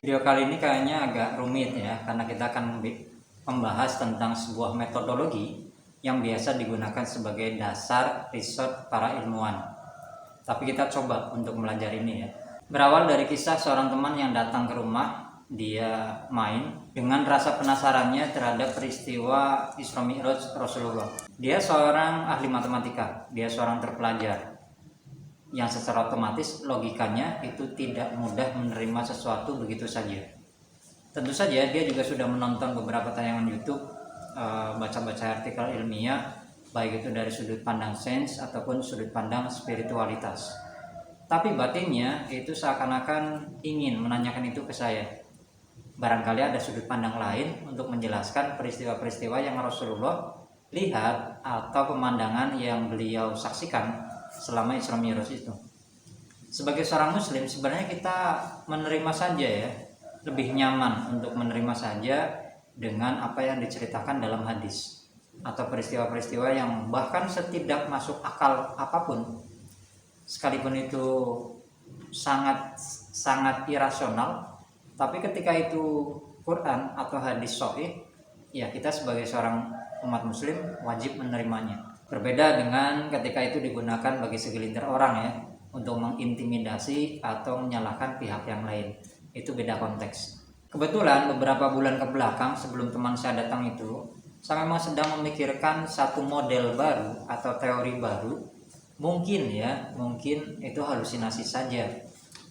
Video kali ini kayaknya agak rumit ya, karena kita akan membahas tentang sebuah metodologi yang biasa digunakan sebagai dasar riset para ilmuwan. Tapi kita coba untuk belajar ini ya. Berawal dari kisah seorang teman yang datang ke rumah, dia main dengan rasa penasarannya terhadap peristiwa Isra Mi'raj Rasulullah. Dia seorang ahli matematika, dia seorang terpelajar, yang secara otomatis logikanya itu tidak mudah menerima sesuatu begitu saja. Tentu saja dia juga sudah menonton beberapa tayangan YouTube, baca-baca artikel ilmiah, baik itu dari sudut pandang sains ataupun sudut pandang spiritualitas. Tapi batinnya itu seakan-akan ingin menanyakan itu ke saya. Barangkali ada sudut pandang lain untuk menjelaskan peristiwa-peristiwa yang Rasulullah lihat atau pemandangan yang beliau saksikan selama Isra Mi'raj itu. Sebagai seorang muslim sebenarnya kita menerima saja ya, lebih nyaman untuk menerima saja dengan apa yang diceritakan dalam hadis atau peristiwa-peristiwa yang bahkan setidak masuk akal apapun, sekalipun itu sangat irasional, tapi ketika itu Quran atau hadis sahih, ya kita sebagai seorang umat muslim wajib menerimanya. Berbeda dengan ketika itu digunakan bagi segelintir orang ya, untuk mengintimidasi atau menyalahkan pihak yang lain. Itu beda konteks. Kebetulan beberapa bulan ke belakang sebelum teman saya datang itu, saya memang sedang memikirkan satu model baru atau teori baru. Mungkin itu halusinasi saja.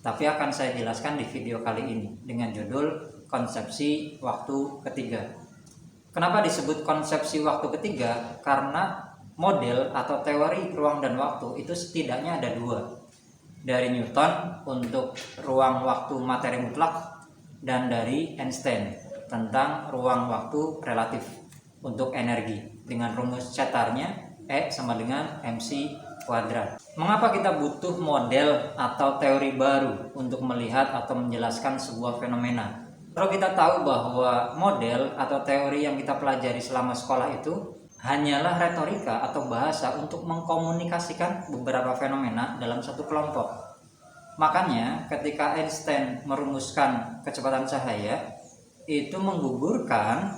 Tapi akan saya jelaskan di video kali ini dengan judul konsepsi waktu ketiga. Kenapa disebut konsepsi waktu ketiga? Karena model atau teori ruang dan waktu itu setidaknya ada dua. Dari Newton untuk ruang waktu materi mutlak, dan dari Einstein tentang ruang waktu relatif untuk energi dengan rumus cetarnya E sama dengan mc kuadrat. Mengapa kita butuh model atau teori baru untuk melihat atau menjelaskan sebuah fenomena? Kalau kita tahu bahwa model atau teori yang kita pelajari selama sekolah itu hanyalah retorika atau bahasa untuk mengkomunikasikan beberapa fenomena dalam satu kelompok. Makanya ketika Einstein merumuskan kecepatan cahaya, itu menggugurkan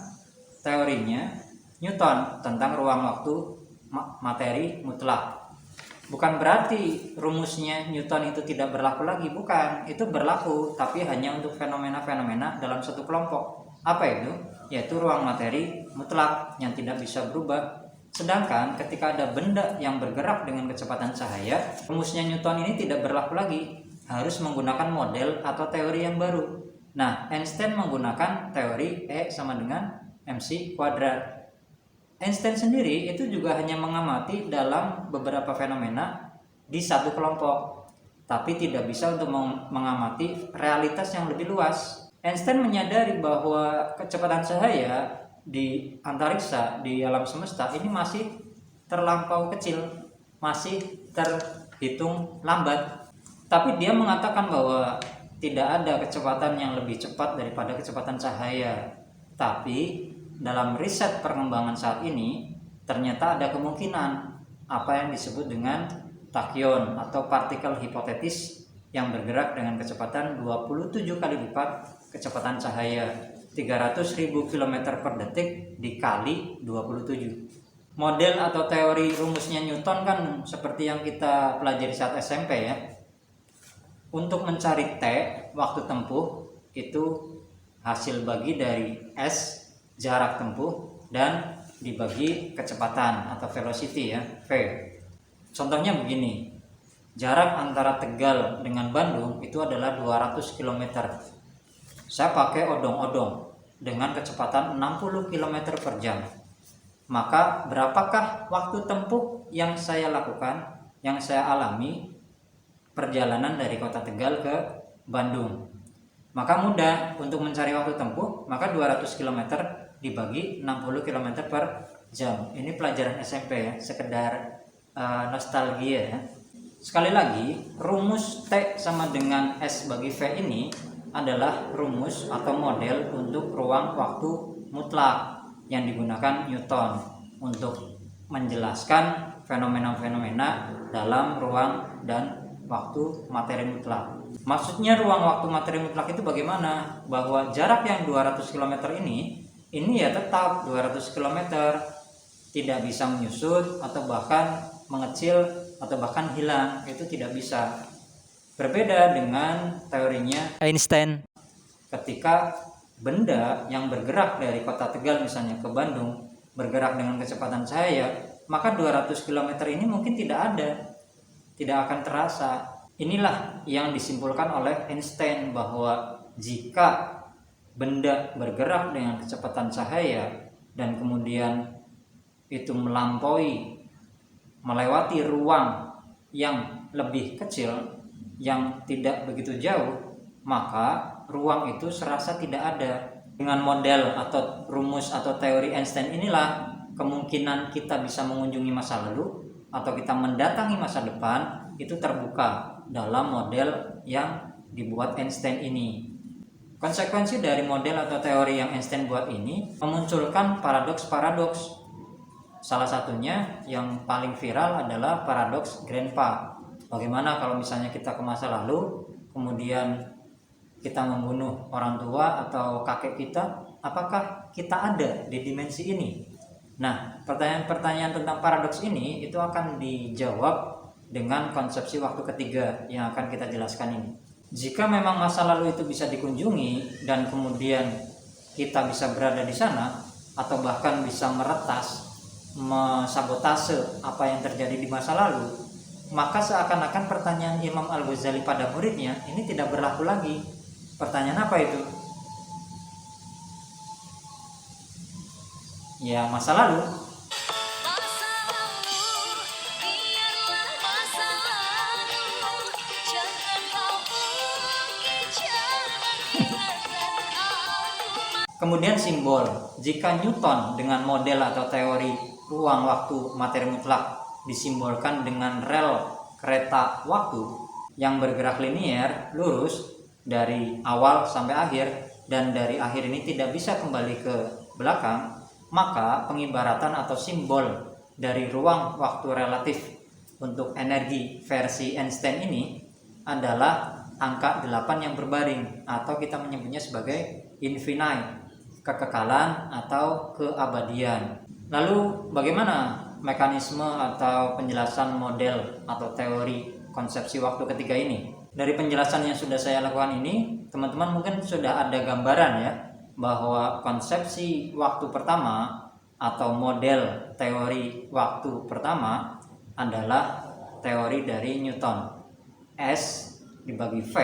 teorinya Newton tentang ruang waktu materi mutlak. Bukan berarti rumusnya Newton itu tidak berlaku lagi, bukan. Itu berlaku, tapi hanya untuk fenomena-fenomena dalam satu kelompok. Apa itu? Yaitu ruang materi mutlak yang tidak bisa berubah. Sedangkan ketika ada benda yang bergerak dengan kecepatan cahaya, rumusnya Newton ini tidak berlaku lagi, harus menggunakan model atau teori yang baru. Nah, Einstein menggunakan teori E sama dengan mc kuadrat. Einstein sendiri itu juga hanya mengamati dalam beberapa fenomena di satu kelompok, tapi tidak bisa untuk mengamati realitas yang lebih luas. Einstein menyadari bahwa kecepatan cahaya di antariksa, di alam semesta ini masih terlampau kecil, masih terhitung lambat. Tapi dia mengatakan bahwa tidak ada kecepatan yang lebih cepat daripada kecepatan cahaya. Tapi dalam riset perkembangan saat ini ternyata ada kemungkinan apa yang disebut dengan tachyon atau partikel hipotetis yang bergerak dengan kecepatan 27 kali lipat kecepatan cahaya, 300.000 km per detik dikali 27. Model atau teori rumusnya Newton kan seperti yang kita pelajari saat SMP ya. Untuk mencari T, waktu tempuh, itu hasil bagi dari S, jarak tempuh, dan dibagi kecepatan atau velocity ya, V. Contohnya begini, jarak antara Tegal dengan Bandung itu adalah 200 km. Saya pakai odong-odong dengan kecepatan 60 km per jam. Maka berapakah waktu tempuh yang saya lakukan, yang saya alami perjalanan dari kota Tegal ke Bandung? Maka mudah untuk mencari waktu tempuh, maka 200 km dibagi 60 km per jam. Ini pelajaran SMP ya, sekedar nostalgia ya. Sekali lagi, rumus T sama dengan S bagi V ini adalah rumus atau model untuk ruang waktu mutlak yang digunakan Newton untuk menjelaskan fenomena-fenomena dalam ruang dan waktu materi mutlak. Maksudnya ruang waktu materi mutlak itu bagaimana? Bahwa jarak yang 200 km ini ya tetap 200 km, tidak bisa menyusut atau bahkan mengecil atau bahkan hilang, itu tidak bisa. Berbeda dengan teorinya Einstein. Ketika benda yang bergerak dari kota Tegal misalnya ke Bandung bergerak dengan kecepatan cahaya, maka 200 km ini mungkin tidak ada, tidak akan terasa. Inilah yang disimpulkan oleh Einstein, bahwa jika benda bergerak dengan kecepatan cahaya dan kemudian itu melewati ruang yang lebih kecil, yang tidak begitu jauh, maka ruang itu serasa tidak ada. Dengan model atau rumus atau teori Einstein inilah kemungkinan kita bisa mengunjungi masa lalu atau kita mendatangi masa depan itu terbuka dalam model yang dibuat Einstein ini. Konsekuensi dari model atau teori yang Einstein buat ini memunculkan paradoks-paradoks. Salah satunya yang paling viral adalah paradoks Grandpa. Bagaimana kalau misalnya kita ke masa lalu, kemudian kita membunuh orang tua atau kakek kita, apakah kita ada di dimensi ini? Nah, pertanyaan-pertanyaan tentang paradoks ini itu akan dijawab dengan konsepsi waktu ketiga yang akan kita jelaskan ini. Jika memang masa lalu itu bisa dikunjungi dan kemudian kita bisa berada di sana atau bahkan bisa meretas, mensabotase apa yang terjadi di masa lalu, maka seakan-akan pertanyaan Imam Al-Ghazali pada muridnya ini tidak berlaku lagi. Pertanyaan apa itu? Ya, masa lalu. Kemudian simbol. Jika Newton dengan model atau teori ruang waktu materi mutlak disimbolkan dengan rel kereta waktu yang bergerak linier, lurus dari awal sampai akhir, dan dari akhir ini tidak bisa kembali ke belakang, maka pengibaratan atau simbol dari ruang waktu relatif untuk energi versi Einstein ini adalah angka 8 yang berbaring, atau kita menyebutnya sebagai infinite, kekekalan atau keabadian. Lalu bagaimana mekanisme atau penjelasan model atau teori konsepsi waktu ketiga ini? Dari penjelasan yang sudah saya lakukan ini, teman-teman mungkin sudah ada gambaran ya, bahwa konsepsi waktu pertama atau model teori waktu pertama adalah teori dari Newton. S dibagi V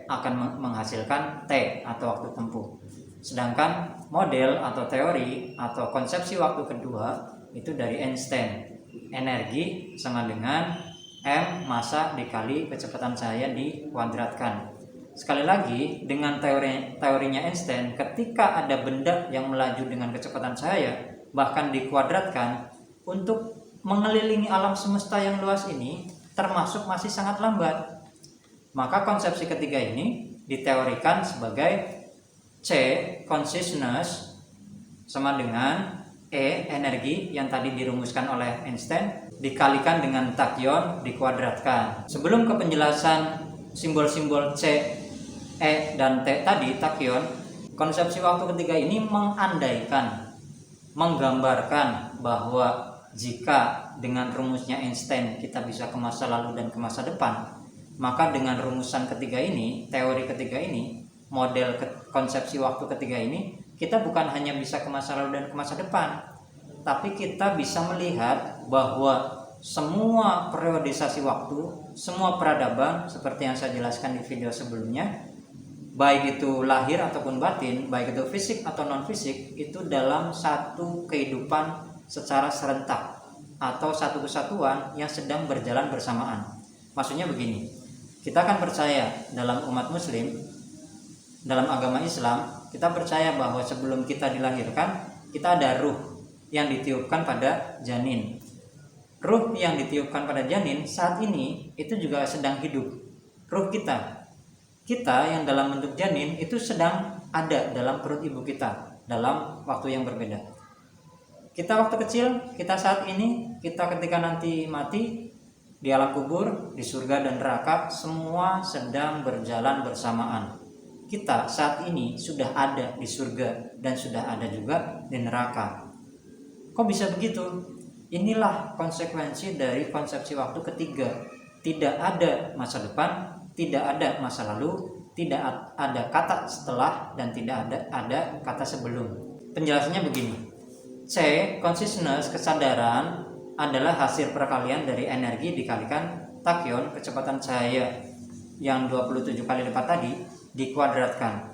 akan menghasilkan T atau waktu tempuh. Sedangkan model atau teori atau konsepsi waktu kedua itu dari Einstein. Energi sama dengan M massa dikali kecepatan cahaya dikuadratkan. Sekali lagi, dengan teorinya Einstein, ketika ada benda yang melaju dengan kecepatan cahaya bahkan dikuadratkan, untuk mengelilingi alam semesta yang luas ini termasuk masih sangat lambat. Maka konsepsi ketiga ini diteorikan sebagai C consciousness sama dengan E energi yang tadi dirumuskan oleh Einstein dikalikan dengan tachyon dikuadratkan. Sebelum ke penjelasan simbol-simbol C, E, dan T tadi, tachyon, konsepsi waktu ketiga ini mengandaikan, menggambarkan bahwa jika dengan rumusnya Einstein kita bisa ke masa lalu dan ke masa depan, maka dengan rumusan ketiga ini, teori ketiga ini, model konsepsi waktu ketiga ini, kita bukan hanya bisa ke masa lalu dan ke masa depan, tapi kita bisa melihat bahwa semua periodisasi waktu, semua peradaban seperti yang saya jelaskan di video sebelumnya, baik itu lahir ataupun batin, baik itu fisik atau non fisik, itu dalam satu kehidupan secara serentak atau satu kesatuan yang sedang berjalan bersamaan. Maksudnya begini, kita akan percaya dalam umat muslim, dalam agama Islam, kita percaya bahwa sebelum kita dilahirkan, kita ada ruh yang ditiupkan pada janin. Ruh yang ditiupkan pada janin saat ini itu juga sedang hidup. Ruh kita yang dalam bentuk janin itu sedang ada dalam perut ibu kita dalam waktu yang berbeda. Kita waktu kecil, kita saat ini, kita ketika nanti mati, Di alam kubur, di surga dan neraka, semua sedang berjalan bersamaan. Kita saat ini sudah ada di surga dan sudah ada juga di neraka. Kok bisa begitu? Inilah konsekuensi dari konsepsi waktu ketiga. Tidak ada masa depan, tidak ada masa lalu, tidak ada kata setelah, dan tidak ada kata sebelum. Penjelasannya begini. C, consciousness, kesadaran, adalah hasil perkalian dari energi dikalikan tachyon, kecepatan cahaya yang 27 kali lipat tadi, dikuadratkan.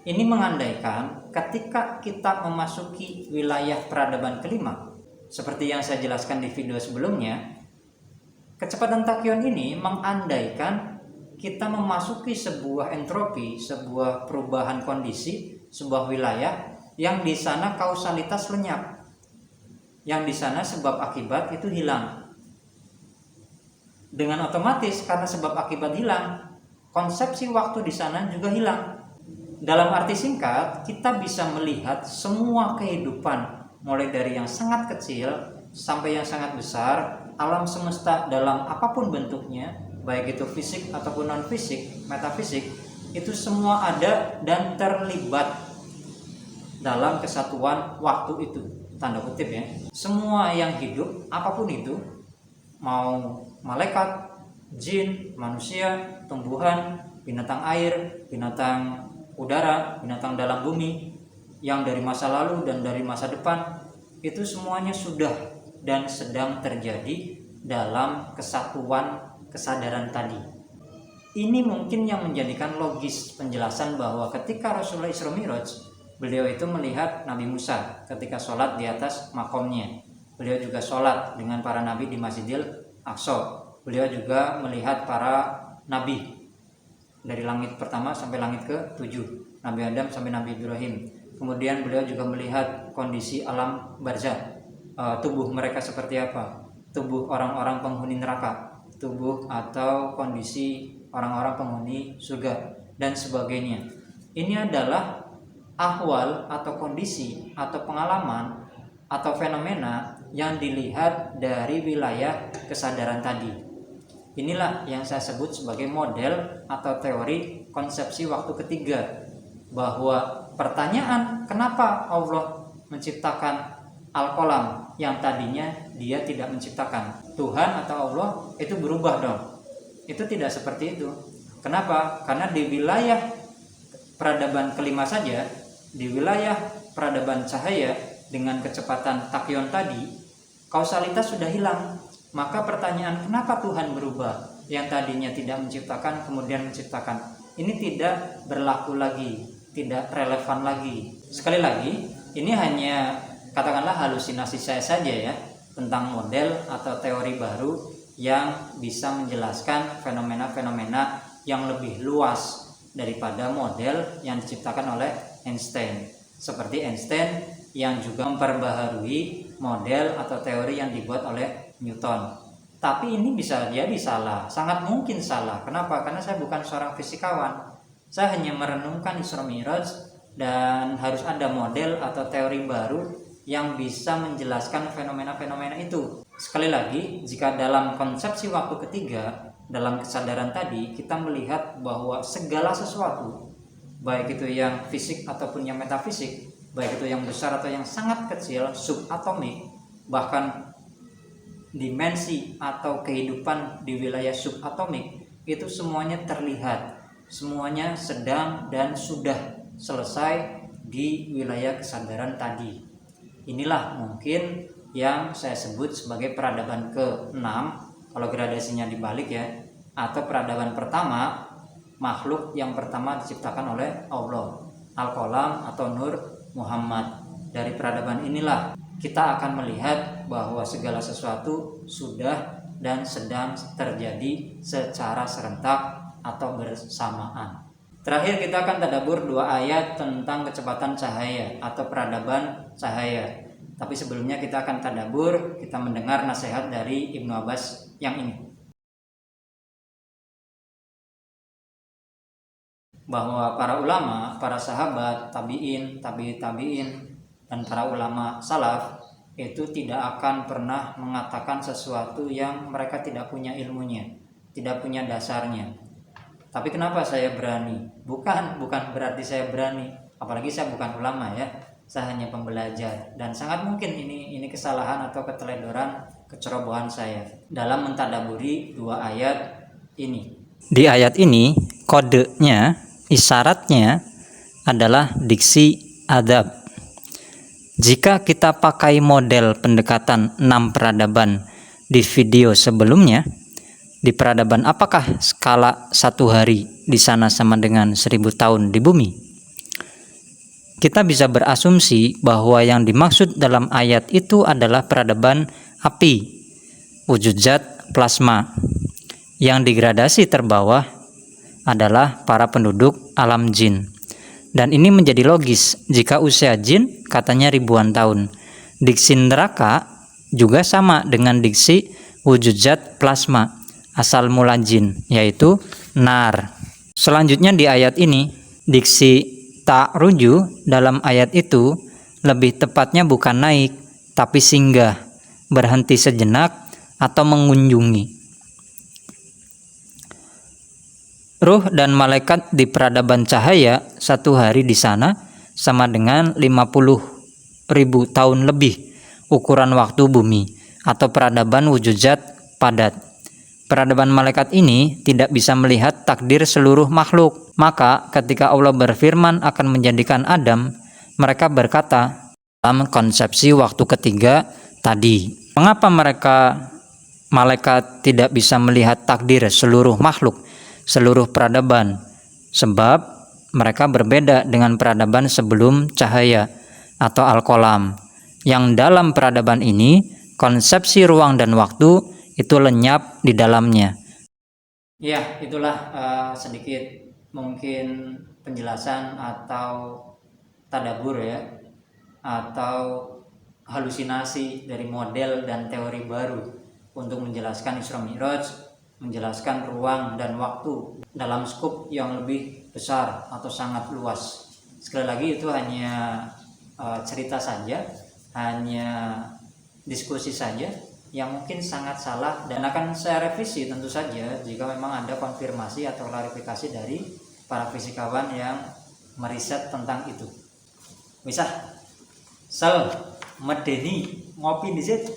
Ini mengandaikan ketika kita memasuki wilayah peradaban kelima, seperti yang saya jelaskan di video sebelumnya, kecepatan tachyon ini mengandaikan kita memasuki sebuah entropi, sebuah perubahan kondisi, sebuah wilayah yang di sana kausalitas lenyap, yang di sana sebab akibat itu hilang. Dengan otomatis karena sebab akibat hilang, konsepsi waktu di sana juga hilang. Dalam arti singkat, kita bisa melihat semua kehidupan, mulai dari yang sangat kecil sampai yang sangat besar, alam semesta dalam apapun bentuknya, baik itu fisik ataupun non fisik, metafisik, itu semua ada dan terlibat dalam kesatuan waktu itu, tanda kutip ya. Semua yang hidup, apapun itu, mau malaikat, jin, manusia, tumbuhan, binatang air, binatang udara, binatang dalam bumi, yang dari masa lalu dan dari masa depan, itu semuanya sudah dan sedang terjadi dalam kesatuan kesadaran tadi. Ini mungkin yang menjadikan logis penjelasan bahwa ketika Rasulullah Isra Mi'raj, beliau itu melihat Nabi Musa ketika sholat di atas makomnya. Beliau juga sholat dengan para nabi di Masjidil Aqsa. Beliau juga melihat para nabi dari langit pertama sampai langit ke-7, Nabi Adam sampai Nabi Ibrahim. Kemudian beliau juga melihat kondisi alam barzakh, tubuh mereka seperti apa, tubuh orang-orang penghuni neraka, tubuh atau kondisi orang-orang penghuni surga, dan sebagainya. Ini adalah ahwal atau kondisi atau pengalaman atau fenomena yang dilihat dari wilayah kesadaran tadi. Inilah yang saya sebut sebagai model atau teori konsepsi waktu ketiga, bahwa pertanyaan kenapa Allah menciptakan al-qalam yang tadinya dia tidak menciptakan, Tuhan atau Allah itu berubah dong. Itu tidak seperti itu. Kenapa? Karena di wilayah peradaban kelima saja, di wilayah peradaban cahaya dengan kecepatan tachyon tadi, kausalitas sudah hilang. Maka pertanyaan kenapa Tuhan berubah, yang tadinya tidak menciptakan kemudian menciptakan, ini tidak berlaku lagi, tidak relevan lagi. Sekali lagi, ini hanya katakanlah halusinasi saya saja ya, tentang model atau teori baru yang bisa menjelaskan fenomena-fenomena yang lebih luas daripada model yang diciptakan oleh Einstein. Seperti Einstein yang juga memperbaharui model atau teori yang dibuat oleh Newton. Tapi ini bisa jadi salah, sangat mungkin salah. Kenapa? Karena saya bukan seorang fisikawan. Saya hanya merenungkan Isra Mi'raj, dan harus ada model atau teori baru yang bisa menjelaskan fenomena-fenomena itu. Sekali lagi, jika dalam konsepsi waktu ketiga, dalam kesadaran tadi, kita melihat bahwa segala sesuatu, baik itu yang fisik ataupun yang metafisik, baik itu yang besar atau yang sangat kecil, subatomik, bahkan dimensi atau kehidupan di wilayah subatomik, itu semuanya terlihat, semuanya sedang dan sudah selesai di wilayah kesadaran tadi. Inilah mungkin yang saya sebut sebagai peradaban ke-6 kalau gradasinya dibalik ya, atau peradaban pertama, makhluk yang pertama diciptakan oleh Allah, Al-Qalam atau Nur Muhammad. Dari peradaban inilah kita akan melihat bahwa segala sesuatu sudah dan sedang terjadi secara serentak atau bersamaan. Terakhir kita akan tadabbur 2 ayat tentang kecepatan cahaya atau peradaban cahaya. Tapi sebelumnya kita akan tadabbur, kita mendengar nasihat dari Ibnu Abbas yang ini. Bahwa para ulama, para sahabat, tabi'in, tabi'in, dan para ulama salaf itu tidak akan pernah mengatakan sesuatu yang mereka tidak punya ilmunya, tidak punya dasarnya. Tapi kenapa saya berani? Bukan berarti saya berani, apalagi saya bukan ulama ya. Saya hanya pembelajar, dan sangat mungkin ini kesalahan atau keteledoran, kecerobohan saya dalam mentadaburi dua ayat ini. Di ayat ini kodenya, isyaratnya adalah diksi adab. Jika kita pakai model pendekatan 6 peradaban di video sebelumnya, di peradaban apakah skala 1 hari di sana sama dengan 1000 tahun di bumi? Kita bisa berasumsi bahwa yang dimaksud dalam ayat itu adalah peradaban api, wujud zat plasma. Yang digradasi terbawah adalah para penduduk alam jin. Dan ini menjadi logis jika usia jin katanya ribuan tahun. Diksi neraka juga sama dengan diksi wujud zat plasma asal mula jin, yaitu nar. Selanjutnya di ayat ini, diksi ta'ruju dalam ayat itu lebih tepatnya bukan naik, tapi singgah, berhenti sejenak atau mengunjungi. Ruh dan malaikat di peradaban cahaya 1 hari di sana sama dengan 50.000 tahun lebih ukuran waktu bumi atau peradaban wujud zat padat. Peradaban malaikat ini tidak bisa melihat takdir seluruh makhluk. Maka ketika Allah berfirman akan menjadikan Adam, mereka berkata dalam konsepsi waktu ketiga tadi. Mengapa malaikat tidak bisa melihat takdir seluruh makhluk, seluruh peradaban? Sebab mereka berbeda dengan peradaban sebelum cahaya atau al-qalam, yang dalam peradaban ini konsepsi ruang dan waktu itu lenyap di dalamnya. Ya, itulah sedikit mungkin penjelasan atau tadabur ya, atau halusinasi dari model dan teori baru untuk menjelaskan Isra Mi'raj, menjelaskan ruang dan waktu dalam skup yang lebih besar atau sangat luas. Sekali lagi itu hanya cerita saja, hanya diskusi saja yang mungkin sangat salah, dan akan saya revisi tentu saja jika memang ada konfirmasi atau klarifikasi dari para fisikawan yang meriset tentang itu. Bisa sel medeni ngopi di situ.